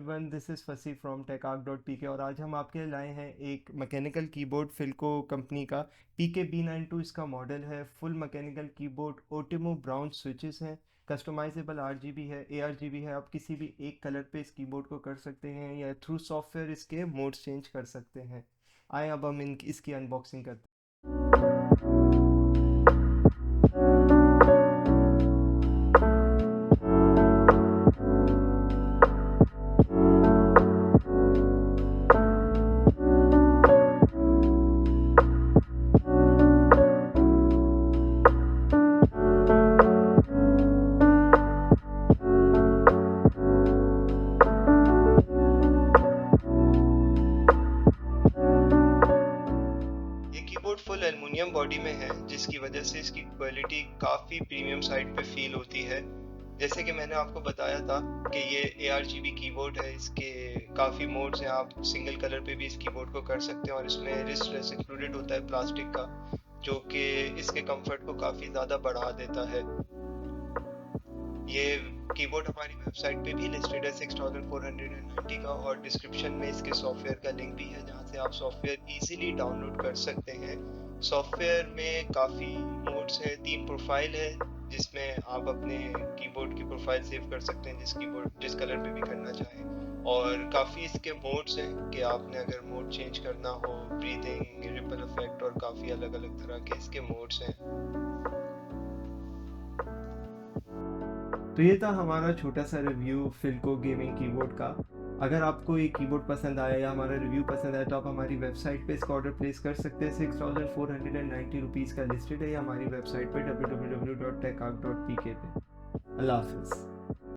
One this is फसी from techarc.pk और आज हम आपके लिए लाए हैं एक मैकेनिकल कीबोर्ड फिल्को कंपनी का PK-B92 इसका मॉडल है। Full mechanical keyboard, Outemu brown switches हैं, कस्टमाइजेबल RGB है, ARGB है। आप किसी भी एक कलर पे इस कीबोर्ड को कर सकते हैं या थ्रू सॉफ्टवेयर इसके मोड्स चेंज कर सकते हैं। आए अब हम इसकी अनबॉक्सिंग करते हैं। ये कीबोर्ड फुल एल्युमिनियम बॉडी में है, जिसकी वजह से इसकी क्वालिटी काफ़ी प्रीमियम साइड पे फील होती है। जैसे कि मैंने आपको बताया था कि ये ARGB कीबोर्ड है, इसके काफ़ी मोड्स हैं। आप सिंगल कलर पे भी इस कीबोर्ड को कर सकते हैं और इसमें रिस्ट रेस्ट इंक्लूडेड होता है प्लास्टिक का, जो कि इसके कंफर्ट को काफ़ी ज़्यादा बढ़ा देता है। ये कीबोर्ड हमारी वेबसाइट पे भी लिस्टेड है 6490 का, और डिस्क्रिप्शन में इसके सॉफ्टवेयर का लिंक भी है, जहाँ से आप सॉफ्टवेयर इजीली डाउनलोड कर सकते हैं। सॉफ्टवेयर में काफ़ी मोड्स हैं, 3 प्रोफाइल है, जिसमें आप अपने कीबोर्ड की प्रोफाइल सेव कर सकते हैं जिस कलर पे भी करना चाहें। और काफ़ी इसके मोड्स हैं कि आपने अगर मोड चेंज करना हो, ब्रीदिंग, रिपल इफेक्ट, और काफ़ी अलग अलग तरह के इसके मोड्स हैं। तो ये था हमारा छोटा सा रिव्यू फिल्को गेमिंग कीबोर्ड का। अगर आपको ये कीबोर्ड पसंद आया या हमारा रिव्यू पसंद आया तो आप हमारी वेबसाइट पे इसका ऑर्डर प्लेस कर सकते हैं। 6490 रुपीज़ का लिस्टेड है, या हमारी वेबसाइट पे www.techarc.pk पे। अल्लाह हाफिज़।